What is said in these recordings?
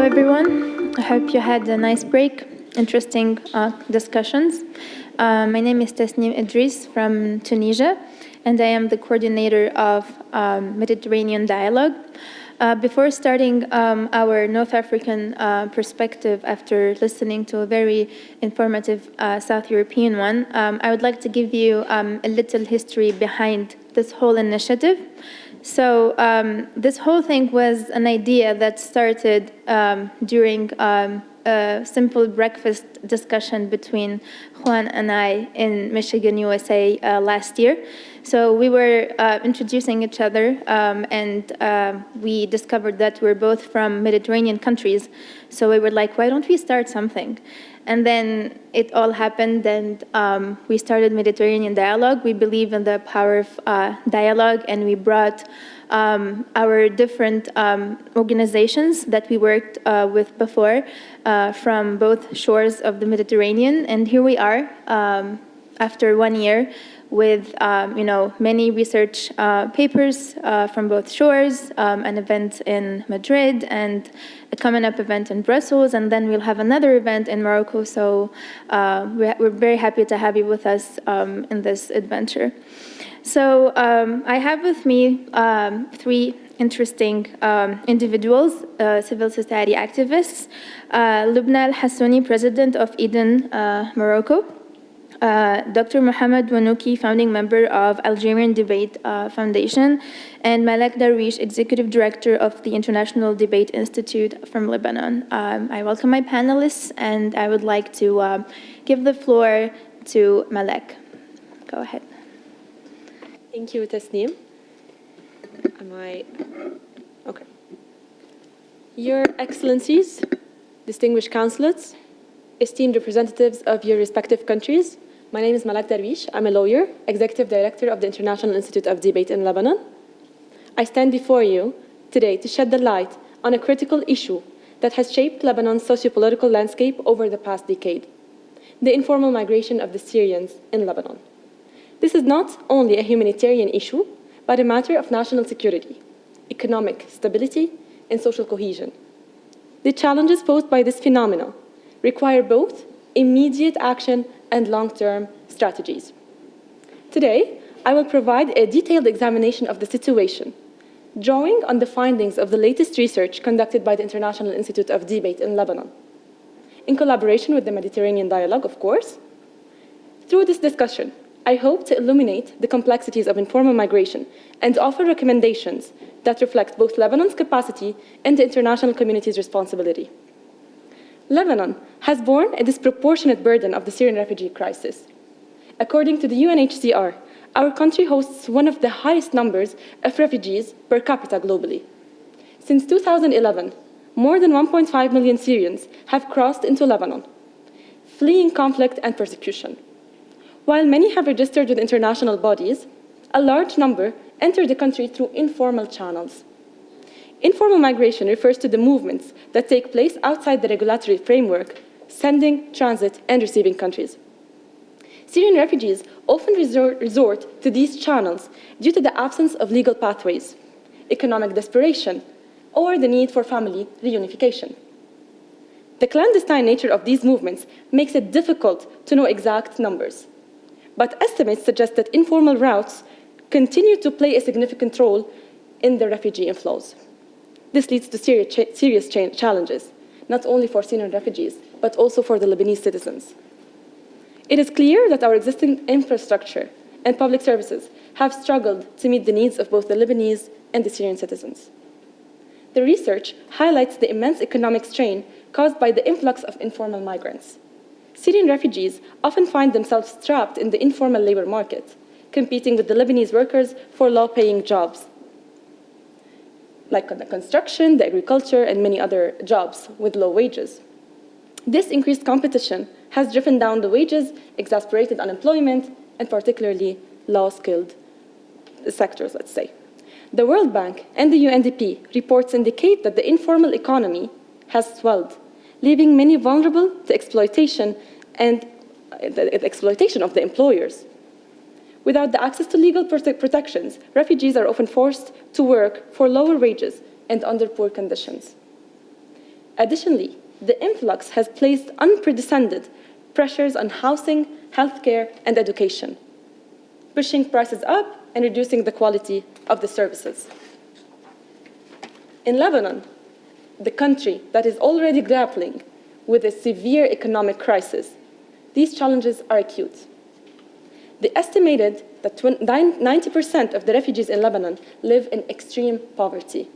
Hello, everyone. I hope you had a nice break, interesting discussions. My name is Tasnim Idris from Tunisia, and I am the coordinator of Mediterranean Dialogue. Before starting our North African perspective after listening to a very informative South European one, I would like to give you a little history behind this whole initiative. So this whole thing was an idea that started during a simple breakfast discussion between Juan and I in Michigan, USA last year. So we were introducing each other and we discovered that we're both from Mediterranean countries. So we were like, why don't we start something? And then it all happened and we started Mediterranean Dialogue. We believe in the power of dialogue, and we brought our different organizations that we worked with before from both shores of the Mediterranean. And here we are after 1 year with many research papers from both shores, an event in Madrid, and a coming up event in Brussels, and then we'll have another event in Morocco. So we're very happy to have you with us in this adventure. So I have with me three interesting individuals, civil society activists. Lubna Al-Hassouni, president of Eden, Morocco. Dr. Mohamed Wanouki, founding member of Algerian Debate Foundation, and Malek Darwish, executive director of the International Debate Institute from Lebanon. I welcome my panelists, and I would like to give the floor to Malek. Go ahead. Thank you, Tasnim. Okay. Your Excellencies, distinguished councillors, esteemed representatives of your respective countries, my name is Malek Darwish. I'm a lawyer, executive director of the International Institute of Debate in Lebanon. I stand before you today to shed the light on a critical issue that has shaped Lebanon's socio-political landscape over the past decade: the informal migration of the Syrians in Lebanon. This is not only a humanitarian issue, but a matter of national security, economic stability, and social cohesion. The challenges posed by this phenomenon require both immediate action and long-term strategies. Today, I will provide a detailed examination of the situation, drawing on the findings of the latest research conducted by the International Institute of Debate in Lebanon, in collaboration with the Mediterranean Dialogue, of course. Through this discussion, I hope to illuminate the complexities of informal migration and offer recommendations that reflect both Lebanon's capacity and the international community's responsibility. Lebanon has borne a disproportionate burden of the Syrian refugee crisis. According to the UNHCR, our country hosts one of the highest numbers of refugees per capita globally. Since 2011, more than 1.5 million Syrians have crossed into Lebanon, fleeing conflict and persecution. While many have registered with international bodies, a large number enter the country through informal channels. Informal migration refers to the movements that take place outside the regulatory framework, sending, transit, and receiving countries. Syrian refugees often resort to these channels due to the absence of legal pathways, economic desperation, or the need for family reunification. The clandestine nature of these movements makes it difficult to know exact numbers, but estimates suggest that informal routes continue to play a significant role in the refugee inflows. This leads to serious challenges, not only for Syrian refugees, but also for the Lebanese citizens. It is clear that our existing infrastructure and public services have struggled to meet the needs of both the Lebanese and the Syrian citizens. The research highlights the immense economic strain caused by the influx of informal migrants. Syrian refugees often find themselves trapped in the informal labor market, competing with the Lebanese workers for low-paying jobs, like the construction, the agriculture, and many other jobs with low wages. This increased competition has driven down the wages, exacerbated unemployment, and particularly low-skilled sectors, let's say. The World Bank and the UNDP reports indicate that the informal economy has swelled, leaving many vulnerable to exploitation and the exploitation of the employers. Without the access to legal protections, refugees are often forced to work for lower wages and under poor conditions. Additionally, the influx has placed unprecedented pressures on housing, healthcare, and education, pushing prices up and reducing the quality of the services. In Lebanon, the country that is already grappling with a severe economic crisis, these challenges are acute. They estimated that 90% of the refugees in Lebanon live in extreme poverty,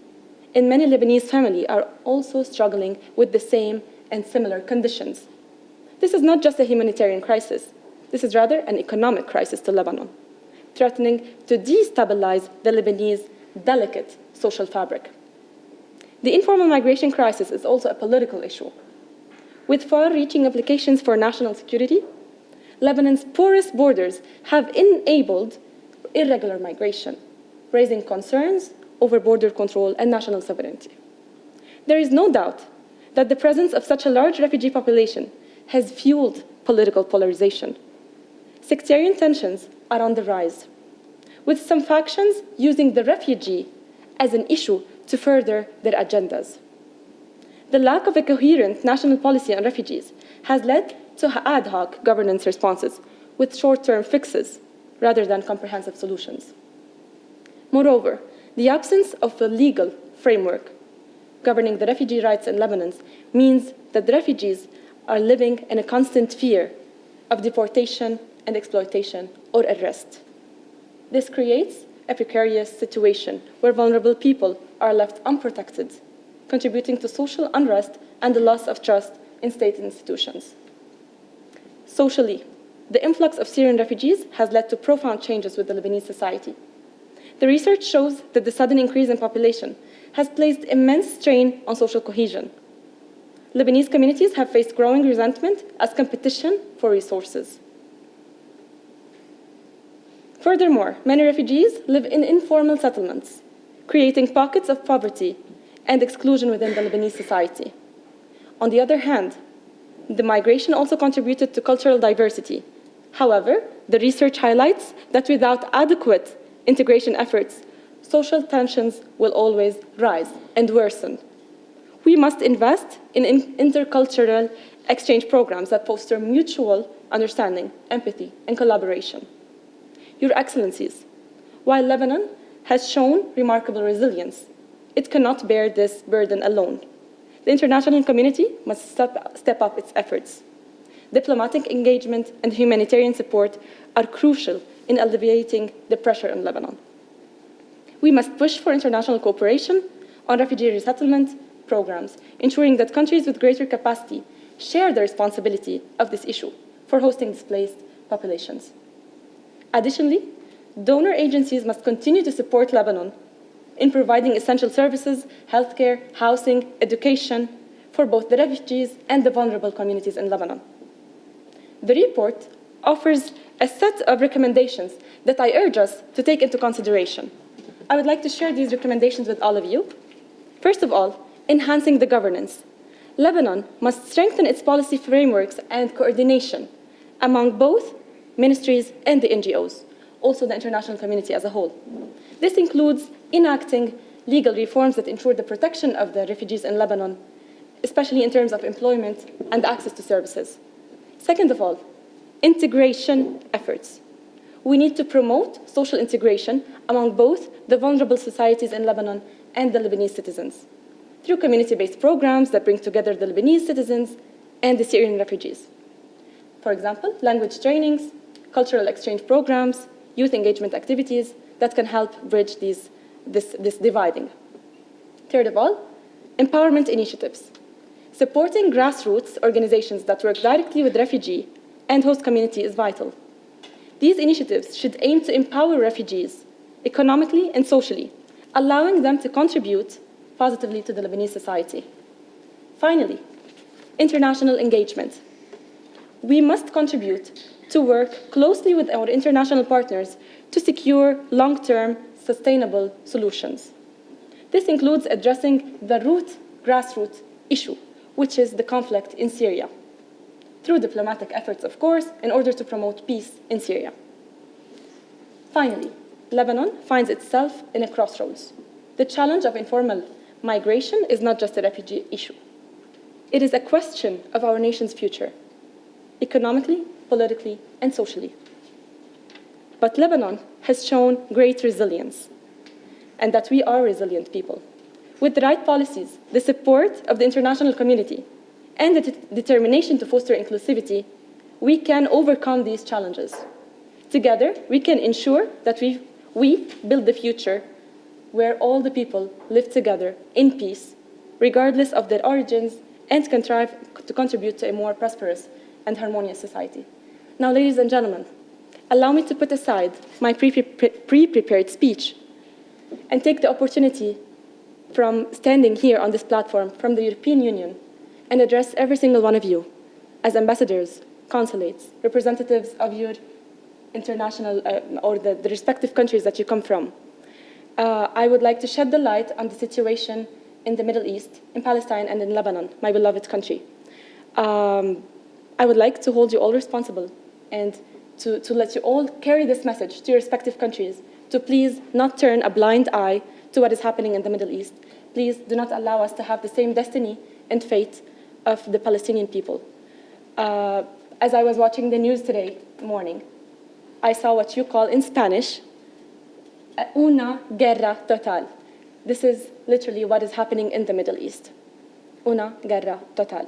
and many Lebanese families are also struggling with the same and similar conditions. This is not just a humanitarian crisis. This is rather an economic crisis to Lebanon, threatening to destabilize the Lebanese delicate social fabric. The informal migration crisis is also a political issue, with far-reaching implications for national security. Lebanon's porous borders have enabled irregular migration, raising concerns over border control and national sovereignty. There is no doubt that the presence of such a large refugee population has fueled political polarization. Sectarian tensions are on the rise, with some factions using the refugee as an issue to further their agendas. The lack of a coherent national policy on refugees has led to ad hoc governance responses with short-term fixes rather than comprehensive solutions. Moreover, the absence of a legal framework governing the refugee rights in Lebanon means that the refugees are living in a constant fear of deportation and exploitation or arrest. This creates a precarious situation where vulnerable people are left unprotected, contributing to social unrest and the loss of trust in state institutions. Socially, the influx of Syrian refugees has led to profound changes with the Lebanese society. The research shows that the sudden increase in population has placed immense strain on social cohesion. Lebanese communities have faced growing resentment as competition for resources. Furthermore, many refugees live in informal settlements, creating pockets of poverty and exclusion within the Lebanese society. On the other hand, the migration also contributed to cultural diversity. However, the research highlights that without adequate integration efforts, social tensions will always rise and worsen. We must invest in intercultural exchange programs that foster mutual understanding, empathy, and collaboration. Your Excellencies, while Lebanon has shown remarkable resilience, it cannot bear this burden alone. The international community must step up its efforts. Diplomatic engagement and humanitarian support are crucial in alleviating the pressure on Lebanon. We must push for international cooperation on refugee resettlement programs, ensuring that countries with greater capacity share the responsibility of this issue for hosting displaced populations. Additionally, donor agencies must continue to support Lebanon in providing essential services, healthcare, housing, education for both the refugees and the vulnerable communities in Lebanon. The report offers a set of recommendations that I urge us to take into consideration. I would like to share these recommendations with all of you. First of all, enhancing the governance. Lebanon must strengthen its policy frameworks and coordination among both ministries and the NGOs, also the international community as a whole. This includes enacting legal reforms that ensure the protection of the refugees in Lebanon, especially in terms of employment and access to services. Second of all, integration efforts. We need to promote social integration among both the vulnerable societies in Lebanon and the Lebanese citizens through community-based programs that bring together the Lebanese citizens and the Syrian refugees. For example, language trainings, cultural exchange programs, youth engagement activities that can help bridge this dividing. Third of all, empowerment initiatives. Supporting grassroots organizations that work directly with refugee and host community is vital. These initiatives should aim to empower refugees economically and socially, allowing them to contribute positively to the Lebanese society. Finally, international engagement. We must contribute to work closely with our international partners to secure long-term, sustainable solutions. This includes addressing the grassroots issue, which is the conflict in Syria, through diplomatic efforts, of course, in order to promote peace in Syria. Finally, Lebanon finds itself in a crossroads. The challenge of informal migration is not just a refugee issue. It is a question of our nation's future, economically, politically, and socially. But Lebanon has shown great resilience, and that we are resilient people. With the right policies, the support of the international community, and the determination to foster inclusivity, we can overcome these challenges. Together, we can ensure that we build the future where all the people live together in peace, regardless of their origins, and can strive to contribute to a more prosperous and harmonious society. Now, ladies and gentlemen, allow me to put aside my pre-prepared speech and take the opportunity from standing here on this platform from the European Union and address every single one of you as ambassadors, consulates, representatives of your international or the respective countries that you come from. I would like to shed the light on the situation in the Middle East, in Palestine and in Lebanon, my beloved country. I would like to hold you all responsible and to let you all carry this message to your respective countries, to please not turn a blind eye to what is happening in the Middle East. Please do not allow us to have the same destiny and fate of the Palestinian people. As I was watching the news today morning, I saw what you call in Spanish, una guerra total. This is literally what is happening in the Middle East. Una guerra total.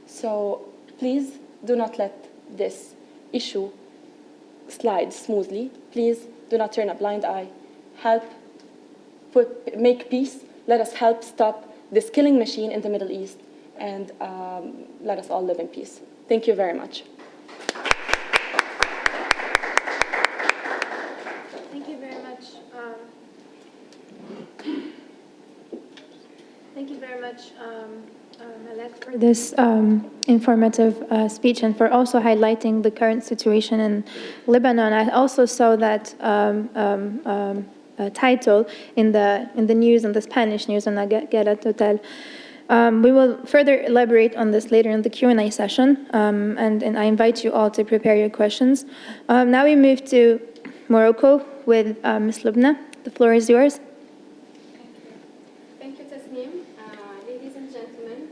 So please do not let this issue slide smoothly. Please do not turn a blind eye. Help make peace. Let us help stop this killing machine in the Middle East, and let us all live in peace. Thank you very much. Thank you very much. Thank you very much, Malek, for this informative speech and for also highlighting the current situation in Lebanon. I also saw that title in the news, in the Spanish news, on La Guerra Total. We will further elaborate on this later in the Q&A session, and I invite you all to prepare your questions. Now we move to Morocco with Ms. Lubna. The floor is yours. Thank you, Tasneem. Ladies and gentlemen.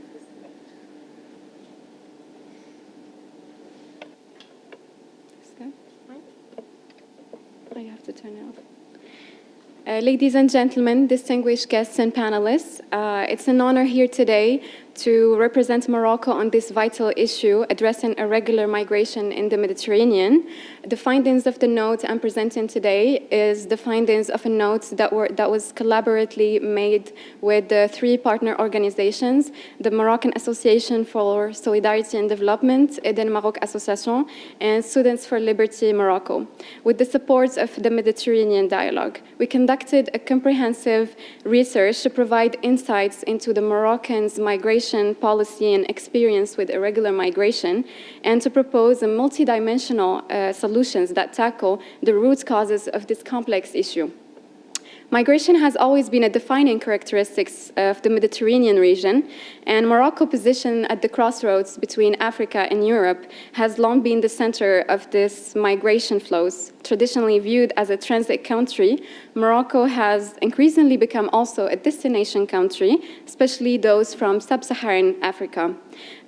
I have to turn it off. Ladies and gentlemen, distinguished guests and panelists, it's an honor here today to represent Morocco on this vital issue addressing irregular migration in the Mediterranean. The findings of the note I'm presenting today is the findings of a note that was collaboratively made with the three partner organizations, the Moroccan Association for Solidarity and Development, Eden Maroc Association, and Students for Liberty Morocco, with the support of the Mediterranean Dialogue. We conducted a comprehensive research to provide insights into the Moroccans' migration policy and experience with irregular migration, and to propose a multidimensional solutions that tackle the root causes of this complex issue. Migration has always been a defining characteristic of the Mediterranean region, and Morocco, positioned at the crossroads between Africa and Europe, has long been the center of this migration flows. Traditionally viewed as a transit country, Morocco has increasingly become also a destination country, especially those from sub-Saharan Africa.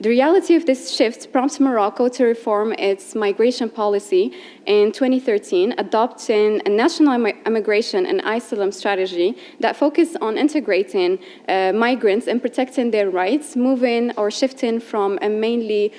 The reality of this shift prompts Morocco to reform its migration policy in 2013, adopting a national immigration and asylum strategy that focused on integrating migrants and protecting their rights, moving or shifting from a mainly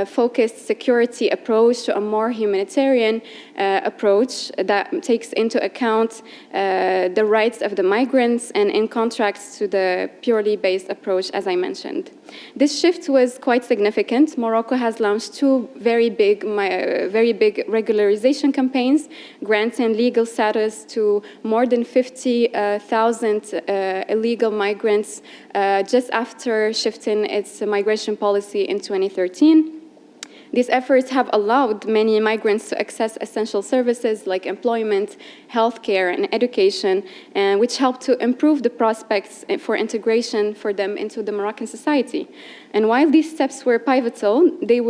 focused security approach to a more humanitarian approach that takes into account the rights of the migrants, and in contrast to the purely based approach, as I mentioned. This shift was quite significant. Morocco has launched two very big regularization campaigns, granting legal status to more than 50,000 illegal migrants just after shifting its migration policy in 2013. These efforts have allowed many migrants to access essential services like employment, healthcare, and education, which help to improve the prospects for integration for them into the Moroccan society. And while these steps were pivotal, they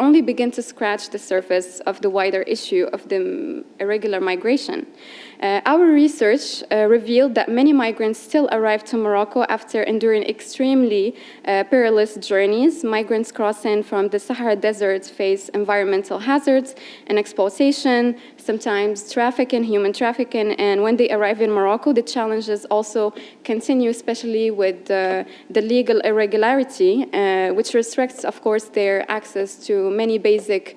only begin to scratch the surface of the wider issue of the irregular migration. Our research revealed that many migrants still arrive to Morocco after enduring extremely perilous journeys. Migrants crossing from the Sahara Desert face environmental hazards and exploitation, sometimes trafficking, human trafficking, and when they arrive in Morocco, the challenges also continue, especially with the legal irregularity, which restricts, of course, their access to many basic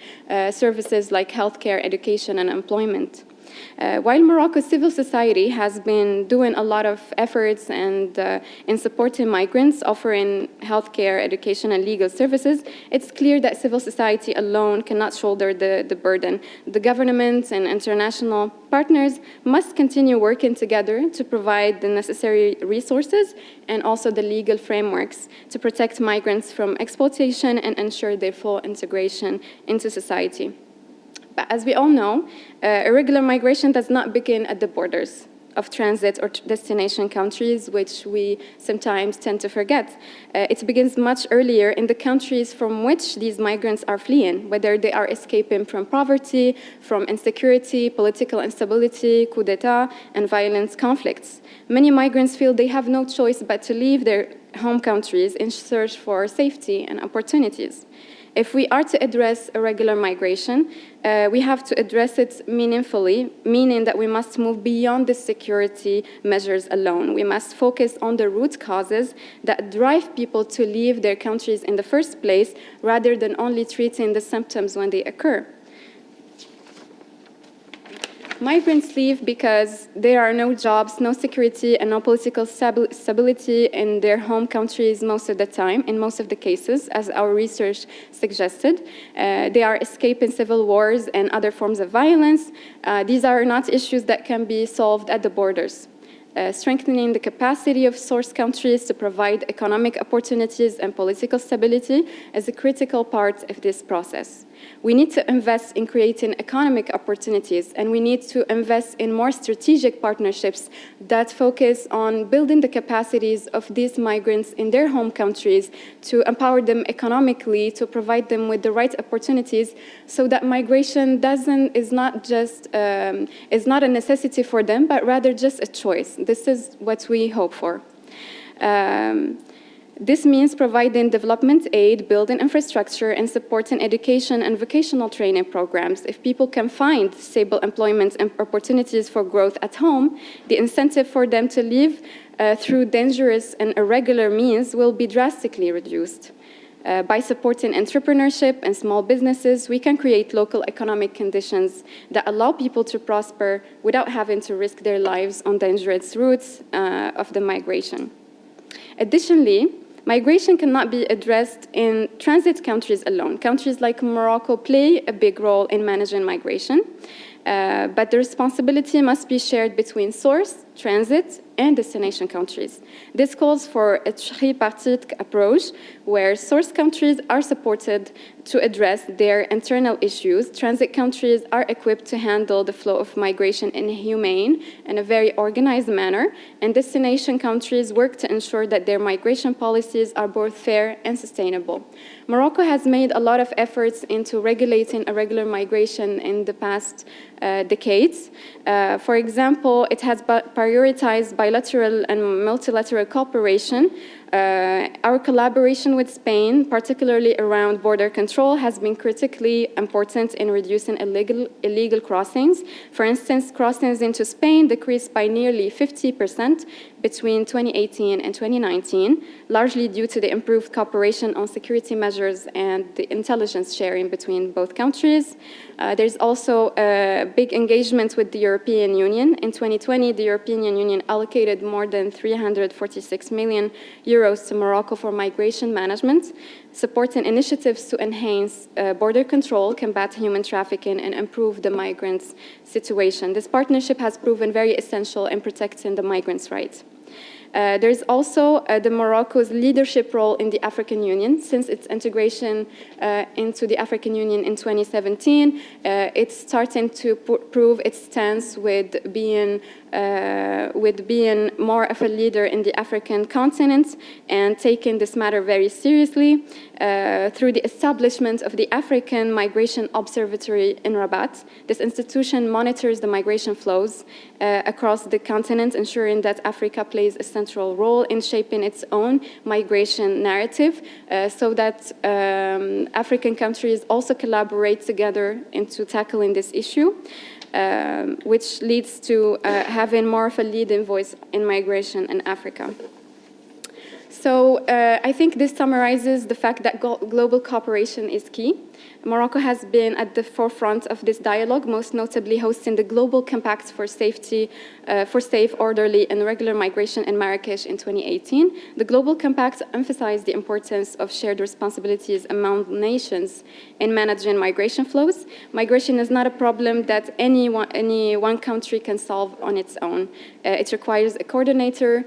services like healthcare, education, and employment. While Morocco's civil society has been doing a lot of efforts and in supporting migrants, offering healthcare, education, and legal services, it's clear that civil society alone cannot shoulder the burden. The government and international partners must continue working together to provide the necessary resources and also the legal frameworks to protect migrants from exploitation and ensure their full integration into society. But as we all know, irregular migration does not begin at the borders of transit or destination countries, which we sometimes tend to forget. It begins much earlier in the countries from which these migrants are fleeing, whether they are escaping from poverty, from insecurity, political instability, coup d'etat, and violent conflicts. Many migrants feel they have no choice but to leave their home countries in search for safety and opportunities. If we are to address irregular migration, we have to address it meaningfully, meaning that we must move beyond the security measures alone. We must focus on the root causes that drive people to leave their countries in the first place, rather than only treating the symptoms when they occur. Migrants leave because there are no jobs, no security, and no political stability in their home countries most of the time, in most of the cases, as our research suggested. They are escaping civil wars and other forms of violence. These are not issues that can be solved at the borders. Strengthening the capacity of source countries to provide economic opportunities and political stability is a critical part of this process. We need to invest in creating economic opportunities, and we need to invest in more strategic partnerships that focus on building the capacities of these migrants in their home countries, to empower them economically, to provide them with the right opportunities, so that migration is not a necessity for them, but rather just a choice. This is what we hope for. This means providing development aid, building infrastructure, and supporting education and vocational training programs. If people can find stable employment and opportunities for growth at home, the incentive for them to leave through dangerous and irregular means will be drastically reduced. By supporting entrepreneurship and small businesses, we can create local economic conditions that allow people to prosper without having to risk their lives on dangerous routes of the migration. Additionally, migration cannot be addressed in transit countries alone. Countries like Morocco play a big role in managing migration, but the responsibility must be shared between source, transit, and destination countries. This calls for a tripartite approach where source countries are supported to address their internal issues. Transit countries are equipped to handle the flow of migration in a humane and a very organized manner, and destination countries work to ensure that their migration policies are both fair and sustainable. Morocco has made a lot of efforts into regulating irregular migration in the past decades. For example, it has prioritized bilateral and multilateral cooperation. Our collaboration with Spain, particularly around border control, has been critically important in reducing illegal crossings. For instance, crossings into Spain decreased by nearly 50% between 2018 and 2019, largely due to the improved cooperation on security measures and the intelligence sharing between both countries. There's also a big engagement with the European Union. In 2020, the European Union allocated more than 346 million euros to Morocco for migration management, supporting initiatives to enhance border control, combat human trafficking, and improve the migrants' situation. This partnership has proven very essential in protecting the migrants' rights. There's also the Morocco's leadership role in the African Union. Since its integration into the African Union in 2017, it's starting to prove its stance with being more of a leader in the African continent and taking this matter very seriously through the establishment of the African Migration Observatory in Rabat. This institution monitors the migration flows across the continent, ensuring that Africa plays a central role in shaping its own migration narrative, so that African countries also collaborate together into tackling this issue, which leads to having more of a leading voice in migration in Africa. So I think this summarizes the fact that global cooperation is key. Morocco has been at the forefront of this dialogue, most notably hosting the Global Compact for Safety, for Safe, Orderly, and Regular Migration in Marrakesh in 2018. The Global Compact emphasized the importance of shared responsibilities among nations in managing migration flows. Migration is not a problem that any one country can solve on its own. It requires a coordinator,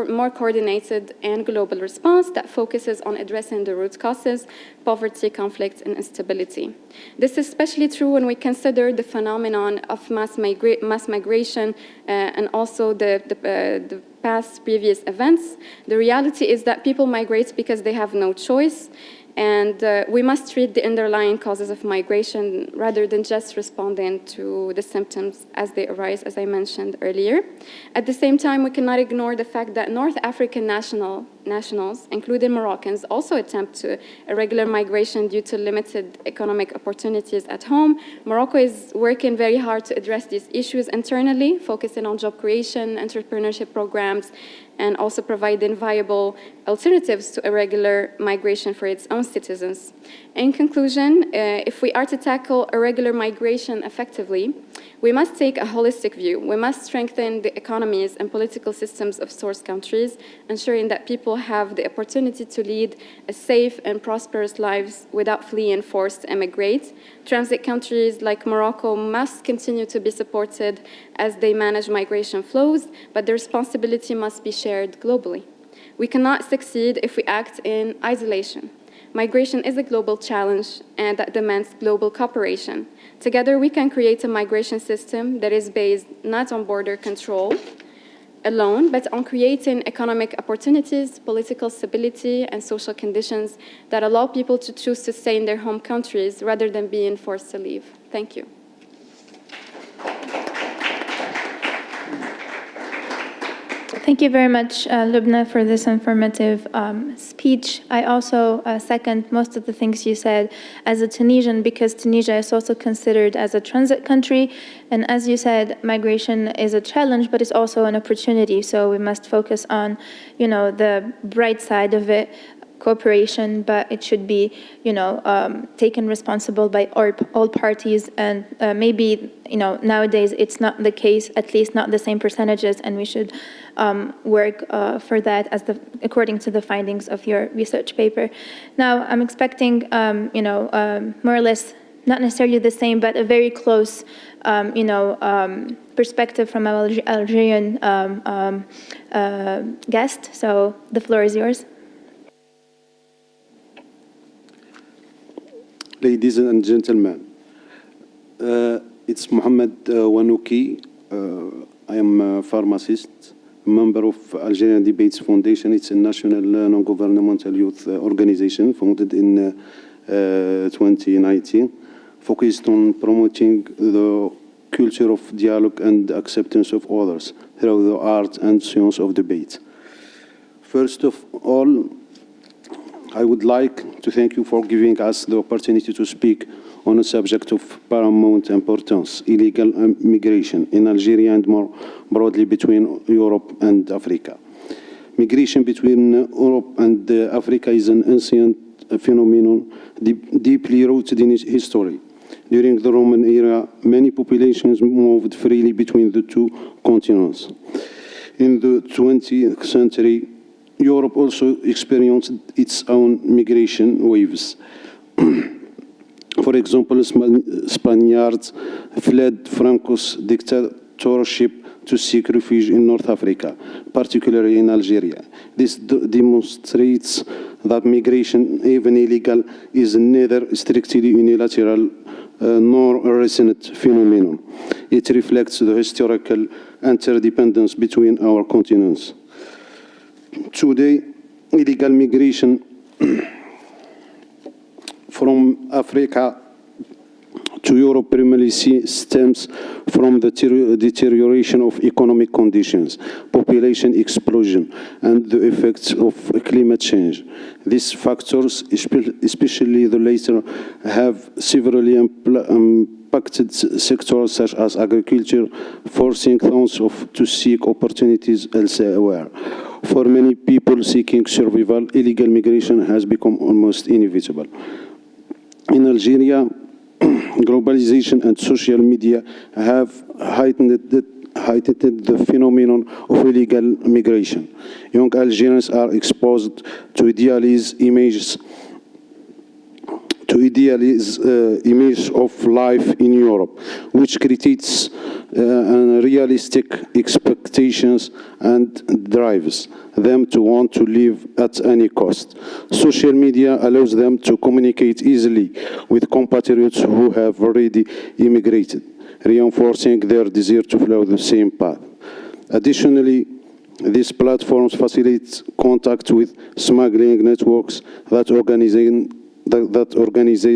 more coordinated and global response that focuses on addressing the root causes, poverty, conflict, and instability. This is especially true when we consider the phenomenon of mass migration and also the past previous events. The reality is that people migrate because they have no choice, and we must treat the underlying causes of migration rather than just responding to the symptoms as they arise, as I mentioned earlier. At the same time, we cannot ignore the fact that North African nationals, including Moroccans, also attempt irregular migration due to limited economic opportunities at home. Morocco is working very hard to address these issues internally, focusing on job creation, entrepreneurship programs, and also providing viable alternatives to irregular migration for its own citizens. In conclusion, if we are to tackle irregular migration effectively, we must take a holistic view. We must strengthen the economies and political systems of source countries, ensuring that people have the opportunity to lead a safe and prosperous lives without fleeing forced emigrate. Transit countries like Morocco must continue to be supported as they manage migration flows, but the responsibility must be shared globally. We cannot succeed if we act in isolation. Migration is a global challenge and that demands global cooperation. Together, we can create a migration system that is based not on border control alone, but on creating economic opportunities, political stability, and social conditions that allow people to choose to stay in their home countries rather than being forced to leave. Thank you. Thank you very much, Lubna, for this informative speech. I also second most of the things you said as a Tunisian, because Tunisia is also considered as a transit country. And as you said, migration is a challenge, but it's also an opportunity. So we must focus on, the bright side of it, cooperation, but it should be, taken responsible by all parties. And maybe, nowadays it's not the case, at least not the same percentages, and we should work for that according to the findings of your research paper. Now, I'm expecting, more or less, not necessarily the same, but a very close, perspective from our Algerian guest. So the floor is yours. Ladies and gentlemen, it's Mohamed Wanouki. I am a pharmacist, member of Algerian Debates Foundation. It's a national non-governmental youth organization founded in 2019, focused on promoting the culture of dialogue and acceptance of others through the art and science of debate. First of all, I would like to thank you for giving us the opportunity to speak on a subject of paramount importance, illegal migration in Algeria and more broadly between Europe and Africa. Migration between Europe and Africa is an ancient phenomenon deeply rooted in history. During the Roman era, many populations moved freely between the two continents. In the 20th century, Europe also experienced its own migration waves. For example, Spaniards fled Franco's dictatorship to seek refuge in North Africa, particularly in Algeria. This demonstrates that migration, even illegal, is neither strictly unilateral nor a recent phenomenon. It reflects the historical interdependence between our continents. Today, illegal migration from Africa to Europe primarily stems from the deterioration of economic conditions, population explosion, and the effects of climate change. These factors, especially the latter, have severely impacted sectors such as agriculture, forcing thousands to seek opportunities elsewhere. For many people seeking survival, illegal migration has become almost inevitable. In Algeria, globalization and social media have heightened the phenomenon of illegal migration. Young Algerians are exposed to idealized images of life in Europe, which creates unrealistic expectations and drives them to want to live at any cost. Social media allows them to communicate easily with compatriots who have already immigrated, reinforcing their desire to follow the same path. Additionally, these platforms facilitate contact with smuggling networks that organize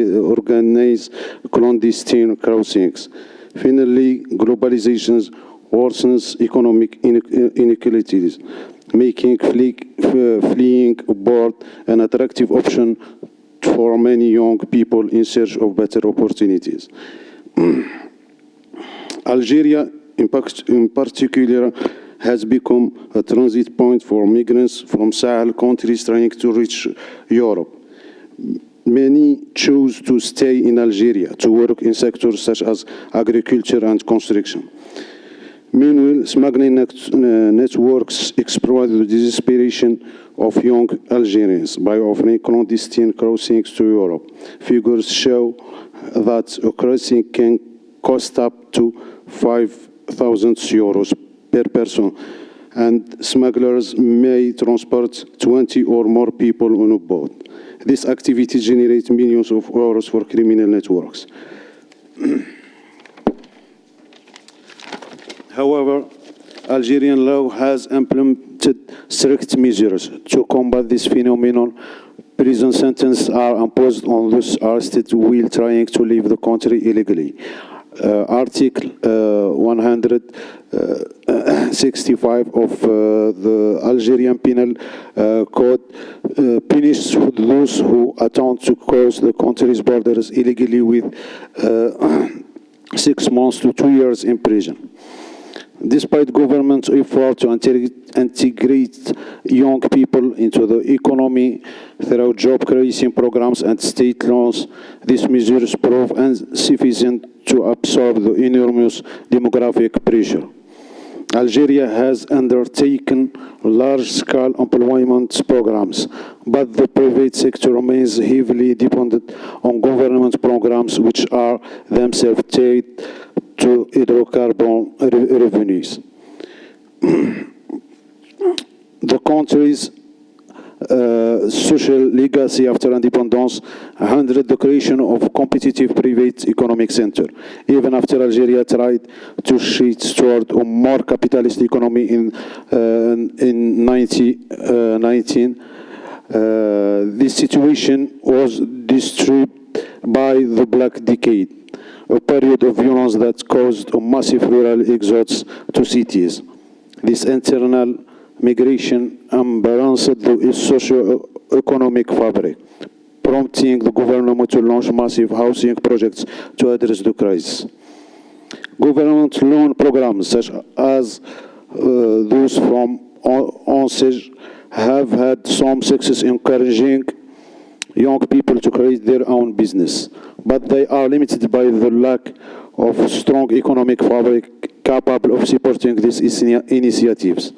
clandestine crossings. Finally, globalization worsens economic inequalities, making fleeing abroad an attractive option for many young people in search of better opportunities. Algeria, in particular, has become a transit point for migrants from Sahel countries trying to reach Europe. Many choose to stay in Algeria to work in sectors such as agriculture and construction. Meanwhile, smuggling networks exploit the desperation of young Algerians by offering clandestine crossings to Europe. Figures show that a crossing can cost up to €5,000 per person, and smugglers may transport 20 or more people on a boat. This activity generates millions of euros for criminal networks. However, Algerian law has implemented strict measures to combat this phenomenon. Prison sentences are imposed on those arrested while trying to leave the country illegally. Article 165 of the Algerian Penal Code punishes those who attempt to cross the country's borders illegally with 6 months to 2 years in prison. Despite government's effort to integrate young people into the economy through job creation programs and state loans, these measures prove insufficient to absorb the enormous demographic pressure. Algeria has undertaken large-scale employment programs, but the private sector remains heavily dependent on government programs which are themselves tied to hydrocarbon revenues. The country's social legacy after independence hindered the creation of a competitive private economic center. Even after Algeria tried to shift toward a more capitalist economy in 1919, this situation was disturbed by the Black Decade, a period of violence that caused a massive rural exodus to cities. This internal migration unbalanced the socio-economic fabric, prompting the government to launch massive housing projects to address the crisis. Government loan programs, such as those from ONSEJ, have had some success encouraging young people to create their own business, but they are limited by the lack of strong economic fabric capable of supporting these initiatives.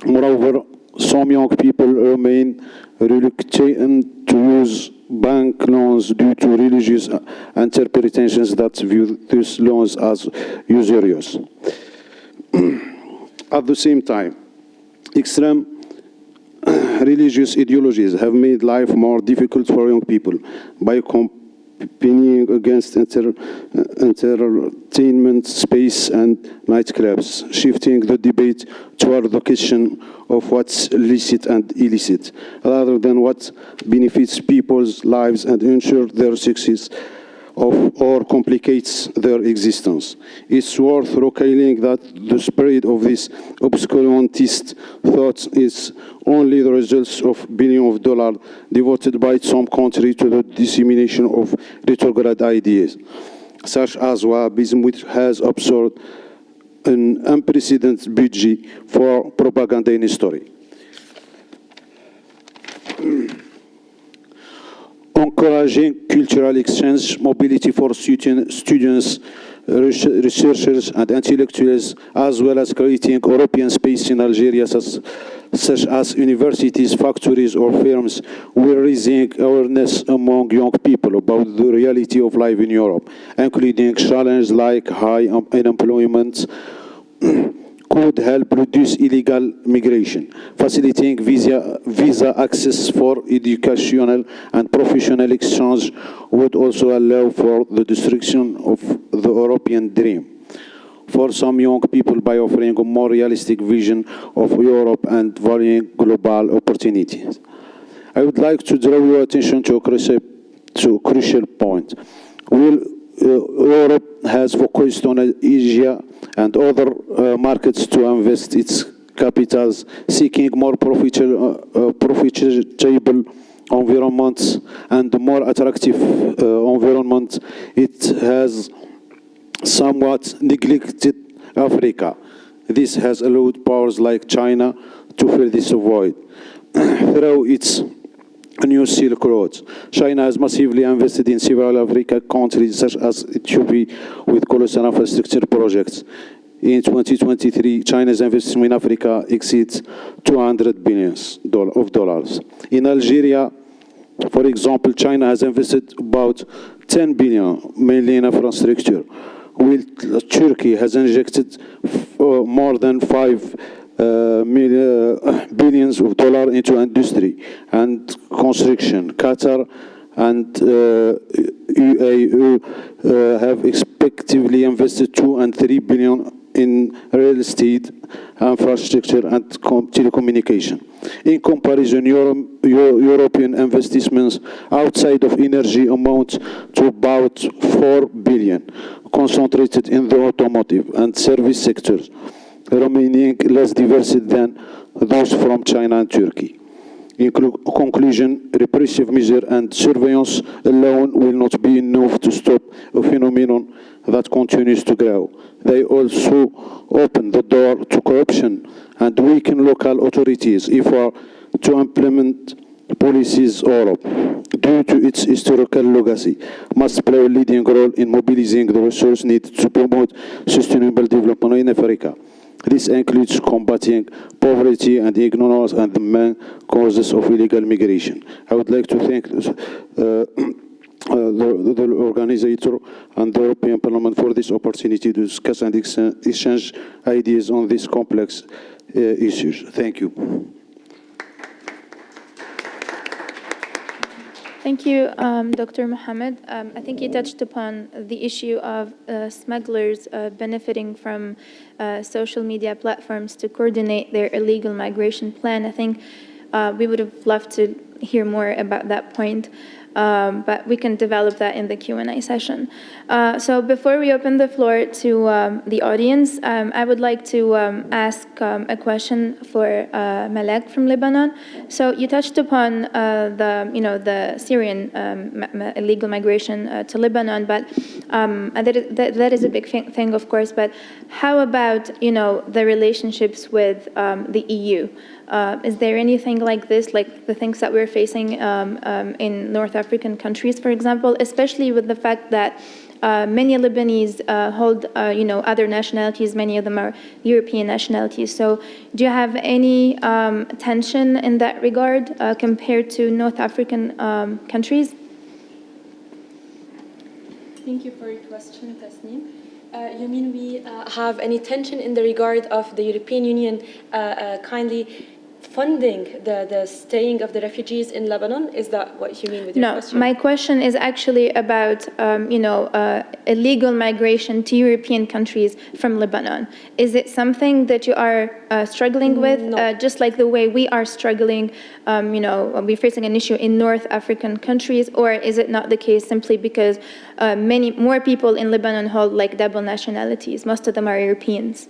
Moreover, some young people remain reluctant to use bank loans due to religious interpretations that view these loans as usurious. At the same time, extreme religious ideologies have made life more difficult for young people by campaigning against entertainment space and nightclubs, shifting the debate toward the question of what's licit and illicit, rather than what benefits people's lives and ensures their success or complicates their existence. It's worth recalling that the spread of this obscurantist thought is only the result of billions of dollars devoted by some countries to the dissemination of retrograde ideas, such as Wahhabism, which has absorbed an unprecedented budget for propaganda in history. Encouraging cultural exchange, mobility for students, researchers, and intellectuals, as well as creating European space in Algeria, such as universities, factories, or firms, will raising awareness among young people about the reality of life in Europe, including challenges like high unemployment, could help reduce illegal migration, facilitating visa access for educational and professional exchange would also allow for the destruction of the European dream for some young people by offering a more realistic vision of Europe and valuing global opportunities. I would like to draw your attention to a crucial point. Europe has focused on Asia and other markets to invest its capitals, seeking more profitable environments and more attractive environment. It has somewhat neglected Africa. This has allowed powers like China to fill this void through its new Silk Road. China has massively invested in several African countries, such as Ethiopia, with colossal infrastructure projects. In 2023, China's investment in Africa exceeds $200 billion. In Algeria, for example, China has invested about $10 billion, mainly in infrastructure, while Turkey has injected more than $5 billions of dollars into industry and construction. Qatar and UAE have respectively invested $2 and $3 billion in real estate, infrastructure, and telecommunication. In comparison, European investments outside of energy amount to about $4 billion, concentrated in the automotive and service sectors, remaining less diverse than those from China and Turkey. In conclusion, repressive measures and surveillance alone will not be enough to stop a phenomenon that continues to grow. They also open the door to corruption and weaken local authorities if are to implement policies. Europe, due to its historical legacy, must play a leading role in mobilizing the resources needed to promote sustainable development in Africa. This includes combating poverty and ignorance and the main causes of illegal migration. I would like to thank the organizer and the European Parliament for this opportunity to discuss and exchange ideas on these complex issues. Thank you. Thank you, Dr. Mohammed. I think you touched upon the issue of smugglers benefiting from social media platforms to coordinate their illegal migration plan. I think we would have loved to hear more about that point, but we can develop that in the Q&A session. So before we open the floor to the audience, I would like to ask a question for Malek from Lebanon. So you touched upon the Syrian illegal migration to Lebanon, but that is a big thing, of course. But how about the relationships with the EU? Is there anything like this, like the things that we're facing in North African countries, for example, especially with the fact that many Lebanese hold, other nationalities, many of them are European nationalities. So do you have any tension in that regard compared to North African countries? Thank you for your question, Tasneem. You mean we have any tension in the regard of the European Union kindly funding the staying of the refugees in Lebanon? Is that what you mean with your question? No, my question is actually about, illegal migration to European countries from Lebanon. Is it something that you are struggling with, No. just like the way we are struggling, we're facing an issue in North African countries, or is it not the case simply because many more people in Lebanon hold like double nationalities? Most of them are Europeans.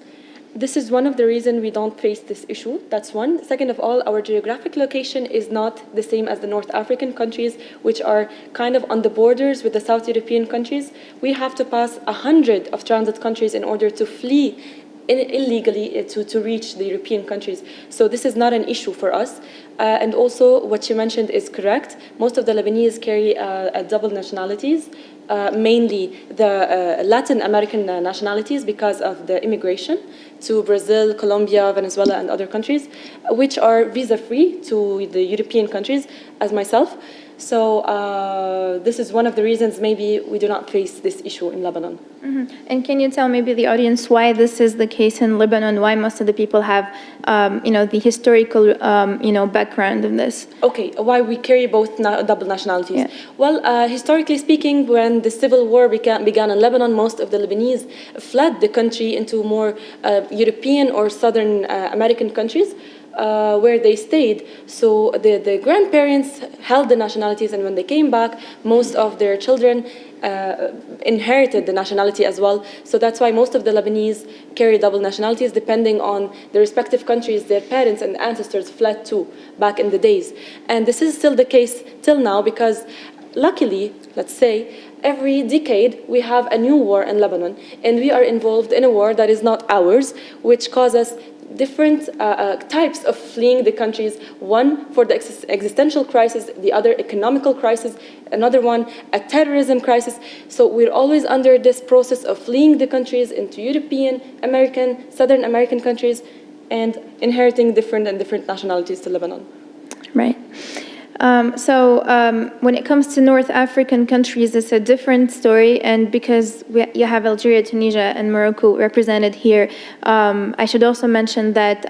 This is one of the reasons we don't face this issue. That's one. Second of all, our geographic location is not the same as the North African countries, which are kind of on the borders with the South European countries. We have to pass 100 of transit countries in order to flee illegally to reach the European countries. So this is not an issue for us. And also, what you mentioned is correct. Most of the Lebanese carry double nationalities, mainly the Latin American nationalities because of the immigration to Brazil, Colombia, Venezuela, and other countries, which are visa-free to the European countries, as myself. So this is one of the reasons maybe we do not face this issue in Lebanon. Mm-hmm. And can you tell maybe the audience why this is the case in Lebanon? Why most of the people have, the historical, background in this? Okay, why we carry both double nationalities? Yeah. Well, historically speaking, when the civil war began in Lebanon, most of the Lebanese fled the country into more European or Southern American countries. Where they stayed. So the grandparents held the nationalities, and when they came back, most of their children inherited the nationality as well. So that's why most of the Lebanese carry double nationalities depending on the respective countries their parents and ancestors fled to back in the days. And this is still the case till now because luckily, let's say, every decade we have a new war in Lebanon, and we are involved in a war that is not ours, which causes different types of fleeing the countries. One for the existential crisis, the other economical crisis, another one a terrorism crisis. So we're always under this process of fleeing the countries into European, American, Southern American countries, and inheriting different nationalities to Lebanon. Right. When it comes to North African countries, it's a different story. And because you have Algeria, Tunisia, and Morocco represented here, I should also mention that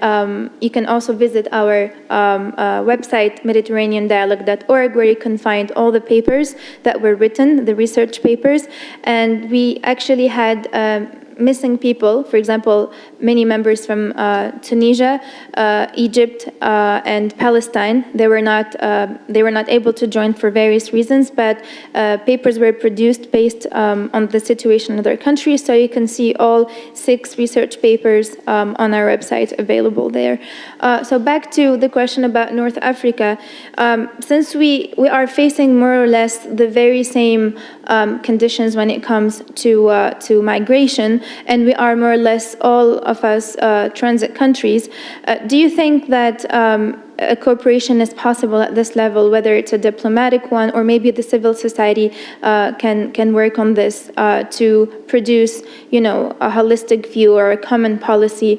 you can also visit our website, mediterraneandialogue.org, where you can find all the papers that were written, the research papers. And we actually had missing people, for example, many members from Tunisia, Egypt, and Palestine. They were not able to join for various reasons, but papers were produced based on the situation in their countries. So you can see all 6 research papers on our website available there. So back to the question about North Africa, since we are facing more or less the very same conditions when it comes to migration, and we are more or less all of us transit countries, do you think that a cooperation is possible at this level, whether it's a diplomatic one or maybe the civil society can work on this to produce, a holistic view or a common policy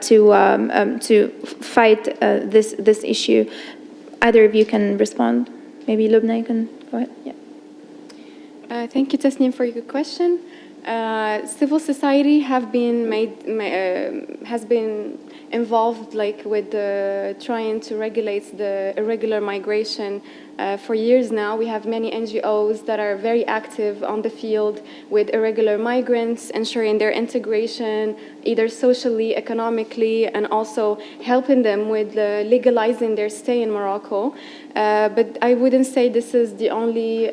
to fight this issue? Either of you can respond. Maybe Lubna, you can go ahead. Yeah. Thank you, Tasneem, for your question. Civil society has been involved with trying to regulate the irregular migration for years now. We have many NGOs that are very active on the field with irregular migrants, ensuring their integration, either socially, economically, and also helping them with legalizing their stay in Morocco. But I wouldn't say this is the only.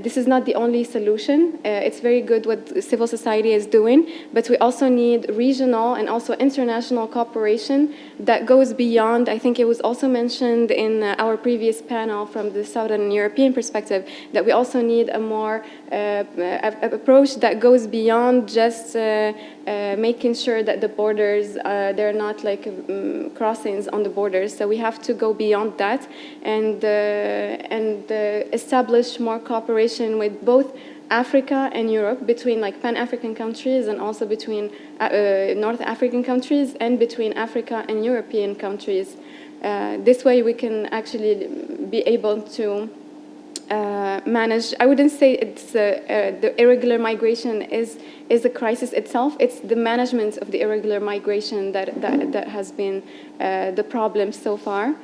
This is not the only solution. It's very good what civil society is doing, but we also need regional and also international cooperation that goes beyond. I think it was also mentioned in our previous panel from the Southern European perspective that we also need a more approach that goes beyond just making sure that the borders, they're not crossings on the borders. So we have to go beyond that and establish more cooperation with both Africa and Europe, between Pan-African countries and also between North African countries and between Africa and European countries. This way we can actually be able to manage. I wouldn't say it's the irregular migration is a crisis itself. It's the management of the irregular migration that has been the problem so far.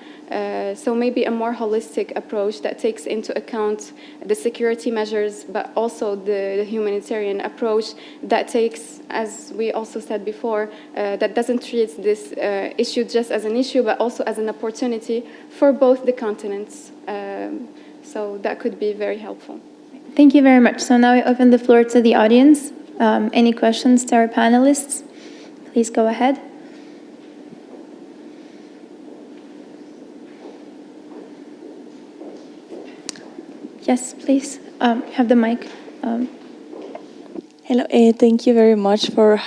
So maybe a more holistic approach that takes into account the security measures, but also the humanitarian approach that takes, as we also said before, that doesn't treat this issue just as an issue, but also as an opportunity for both the continents. So that could be very helpful. Thank you very much. So now I open the floor to the audience. Any questions to our panelists? Please go ahead. Yes, please. Have the mic. Hello, thank you very much for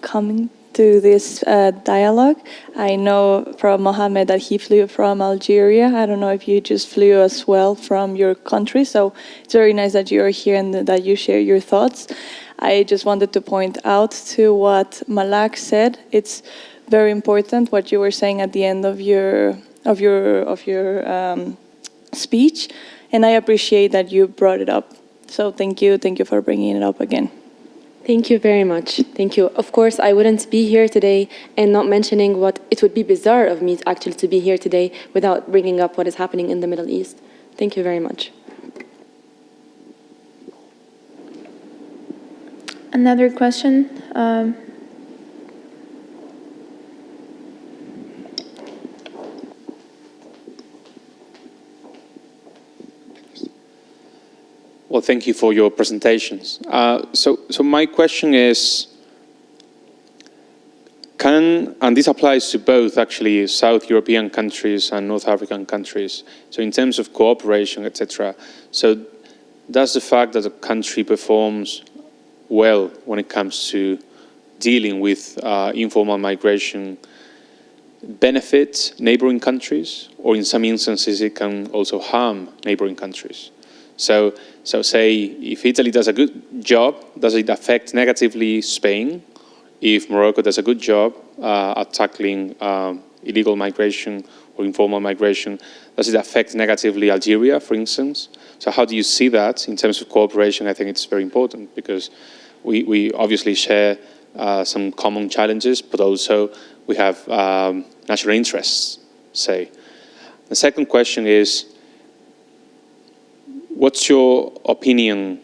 coming to this dialogue. I know from Mohammed that he flew from Algeria. I don't know if you just flew as well from your country, so it's very nice that you are here and that you share your thoughts. I just wanted to point out to what Malak said. It's very important what you were saying at the end of your speech, and I appreciate that you brought it up. So thank you for bringing it up again. Thank you very much. Thank you. Of course, I wouldn't be here today and not mentioning what it would be bizarre of me actually to be here today without bringing up what is happening in the Middle East. Thank you very much. Another question? Well, thank you for your presentations. So my question is, and this applies to both actually South European countries and North African countries, so in terms of cooperation, etc. So does the fact that a country performs well when it comes to dealing with informal migration benefit neighboring countries, or in some instances it can also harm neighboring countries? So say if Italy does a good job, does it affect negatively Spain? If Morocco does a good job at tackling illegal migration or informal migration, does it affect negatively Algeria, for instance? So how do you see that in terms of cooperation? I think it's very important because we obviously share some common challenges, but also we have national interests, say. The second question is, what's your opinion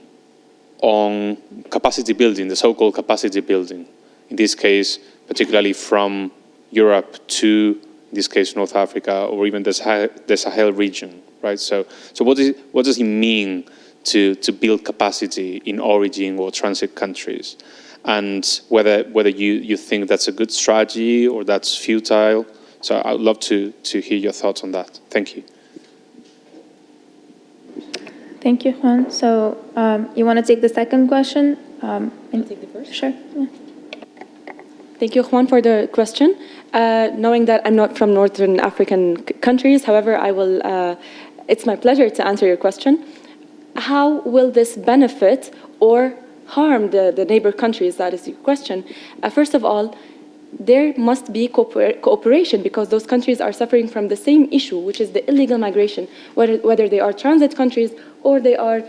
on capacity building, the so-called capacity building? In this case, particularly from Europe to, in this case, North Africa, or even the Sahel region, right? So what does it mean to build capacity in origin or transit countries? And whether you think that's a good strategy or that's futile? So I would love to hear your thoughts on that. Thank you. Thank you, Juan. So you want to take the second question? I'll take the first. Sure. Yeah. Thank you, Juan, for the question. Knowing that I'm not from Northern African countries, however, I will. It's my pleasure to answer your question. How will this benefit or harm the neighbor countries? That is your question. First of all, there must be cooperation because those countries are suffering from the same issue, which is the illegal migration, whether they are transit countries or they are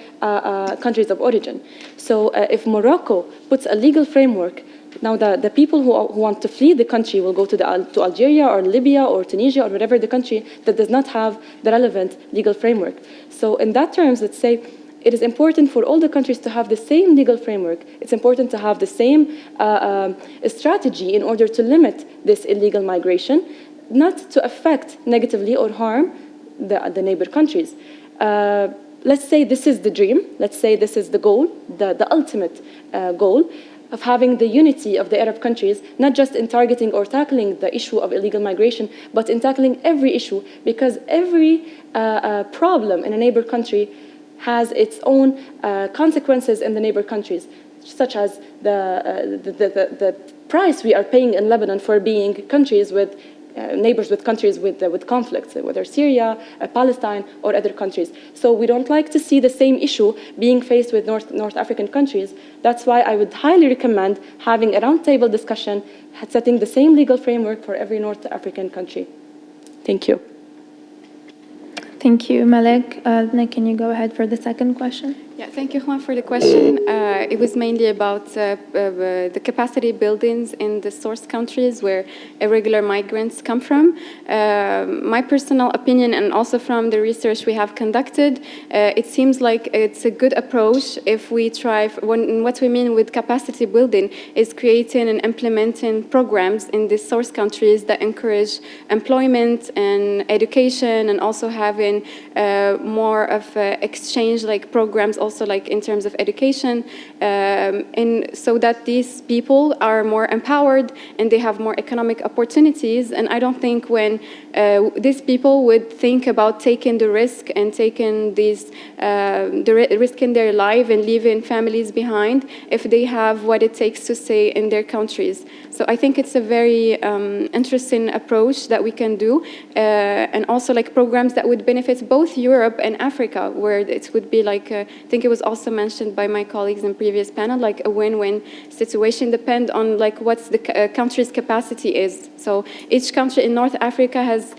countries of origin. So if Morocco puts a legal framework, now the people who want to flee the country will go to Algeria or Libya or Tunisia or whatever the country that does not have the relevant legal framework. So in that terms, let's say, it is important for all the countries to have the same legal framework. It's important to have the same strategy in order to limit this illegal migration, not to affect negatively or harm the neighbor countries. Let's say this is the dream. Let's say this is the goal, the ultimate goal of having the unity of the Arab countries, not just in targeting or tackling the issue of illegal migration, but in tackling every issue, because every problem in a neighbor country has its own consequences in the neighbor countries, such as the price we are paying in Lebanon for being countries with neighbors with countries with conflicts, whether Syria, Palestine, or other countries. So we don't like to see the same issue being faced with North African countries. That's why I would highly recommend having a roundtable discussion, setting the same legal framework for every North African country. Thank you. Thank you, Malek. Nick, can you go ahead for the second question? Yeah, thank you, Juan, for the question. It was mainly about the capacity buildings in the source countries where irregular migrants come from. My personal opinion, and also from the research we have conducted, it seems like it's a good approach if we try, what we mean with capacity building is creating and implementing programs in the source countries that encourage employment and education, and also having more of exchange like programs also like in terms of education, and so that these people are more empowered and they have more economic opportunities. And I don't think when these people would think about taking the risk and taking these risk in their life and leaving families behind if they have what it takes to stay in their countries. So I think it's a very interesting approach that we can do, and also like programs that would benefit both Europe and Africa, where it would be like, I think it was also mentioned by my colleagues in previous panel, like a win-win situation, depend on like what's the country's capacity is. So each country in North Africa has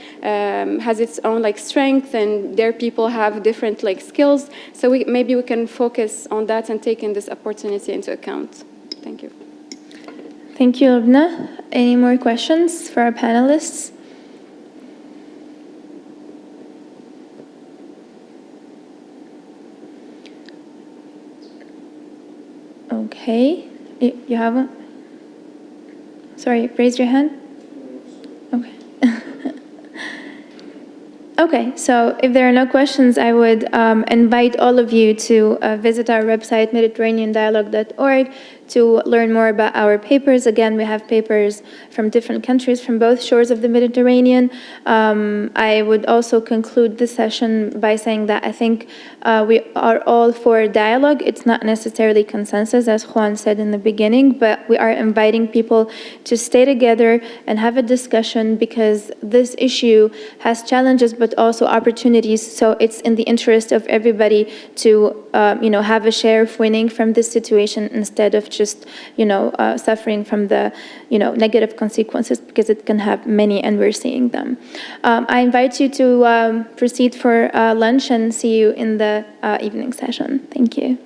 its own like strength, and their people have different like skills. So maybe we can focus on that and taking this opportunity into account. Thank you. Thank you, Lubna. Any more questions for our panelists? Okay, you have one? Sorry, raise your hand. Okay. Okay, so if there are no questions, I would invite all of you to visit our website, mediterraneandialogue.org, to learn more about our papers. Again, we have papers from different countries, from both shores of the Mediterranean. I would also conclude this session by saying that I think we are all for dialogue. It's not necessarily consensus, as Juan said in the beginning, but we are inviting people to stay together and have a discussion, because this issue has challenges but also opportunities. So it's in the interest of everybody to have a share of winning from this situation, instead of just suffering from the negative consequences, because it can have many, and we're seeing them. I invite you to proceed for lunch, and see you in the evening session. Thank you.